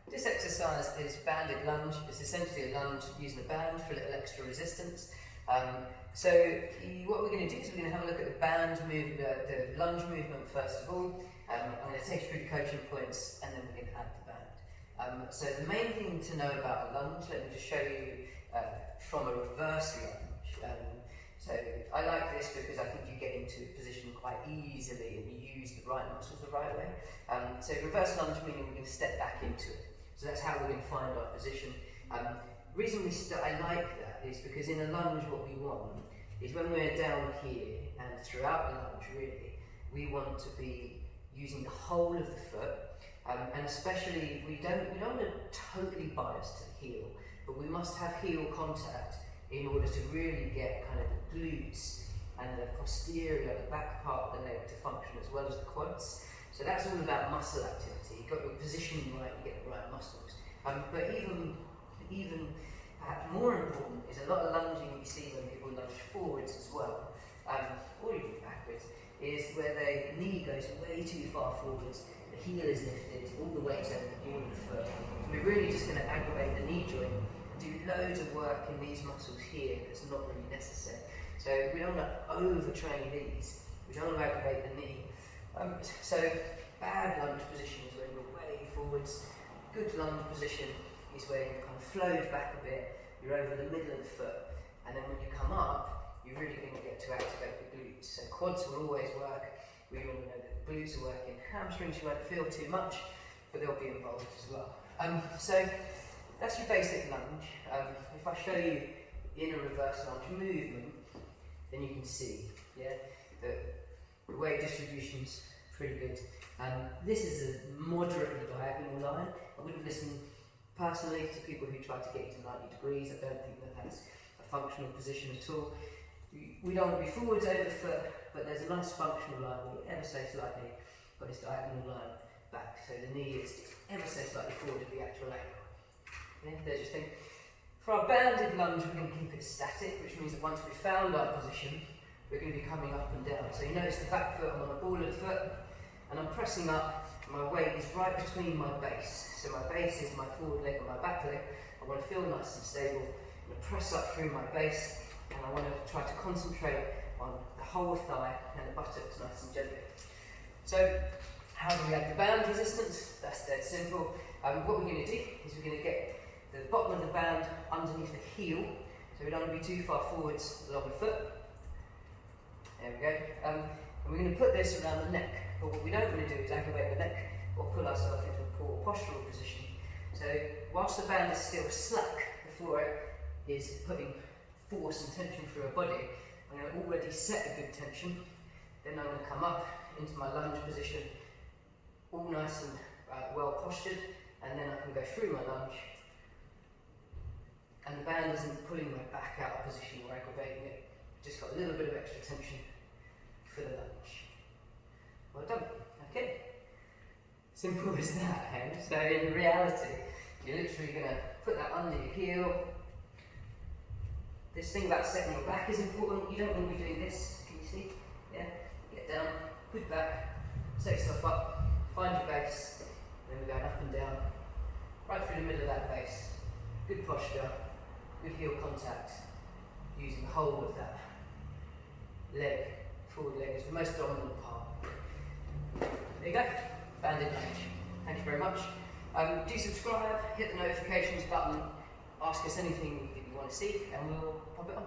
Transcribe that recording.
This exercise is banded lunge. It's essentially a lunge using a band for a little extra resistance. What we're going to do is we're going to have a look at the band movement, the lunge movement first of all. I'm going to take you through the coaching points and then we're going to add the band. So the main thing to know about a lunge, let me just show you from a reverse lunge. So I like this because I think you get into a position quite easily and you use the right muscles the right way. So reverse lunge meaning we're going to step back into it. So that's how we're going to find our position. The reason I like that is because in a lunge what we want is when we're down here and throughout the lunge really, we want to be using the whole of the foot, and especially we don't want to totally bias to the heel, but we must have heel contact in order to really get kind of the glutes and the posterior, the back part of the leg to function as well as the quads. So that's all about muscle activity. You've got your positioning right, you get the right muscles. But even perhaps more important is a lot of lunging you see when people lunge forwards as well, or even backwards, is where the knee goes way too far forwards, the heel is lifted, all the weight over the ball of the foot. We're really just going to aggravate the knee joint and do loads of work in these muscles here that's not really necessary. So we don't want to overtrain these, we don't want to aggravate the knee. So bad lunge position is when you're way forwards. Good lunge position is where you've kind of flowed back a bit, you're over the middle of the foot, and then when you come up, you're really going to get to activate the glutes. So quads will always work, we all know that the glutes are working. Hamstrings you won't feel too much, but they'll be involved as well. So that's your basic lunge. If I show you in a reverse lunge movement, then you can see, the weight distribution's pretty good. This is a moderately diagonal line. I wouldn't listen personally to people who try to get you to 90 degrees. I don't think that that's a functional position at all. We don't want to be forwards over the foot, but there's a nice functional line where you ever so slightly got this diagonal line back. So the knee is ever so slightly forward of the actual ankle. There's your thing. For our banded lunge, we're going to keep it static, which means that once we've found our position, we're going to be coming up and down. So you notice the back foot, I'm on the ball of the foot, and I'm pressing up, and my weight is right between my base. So my base is my forward leg and my back leg. I want to feel nice and stable. I'm going to press up through my base, and I want to try to concentrate on the whole thigh and the buttocks nice and gently. So how do we add the band resistance? That's dead simple. What we're going to do is we're going to get the bottom of the band underneath the heel, so we don't want to be too far forwards along the foot. There we go. And we're going to put this around the neck, but what we don't want to do is aggravate the neck or pull ourselves into a poor postural position. So whilst the band is still slack before it is putting force and tension through our body, I'm going to already set a good tension. Then I'm going to come up into my lunge position, all nice and well postured, and then I can go through my lunge, and the band isn't pulling my back out of position or aggravating it. Just got a little bit of extra tension for the lunge. Well done. Okay. Simple as that, eh? So in reality, you're literally going to put that under your heel. This thing about setting your back is important. You don't want to be doing this. Can you see? Yeah. Get down, good back, set yourself up, find your base, and then we're going up and down, right through the middle of that base. Good posture, good heel contact, using the whole of that leg, forward leg is the most dominant part. There you go, banded lunge. Thank you very much. Do subscribe, hit the notifications button, ask us anything that you want to see, and we'll pop it on.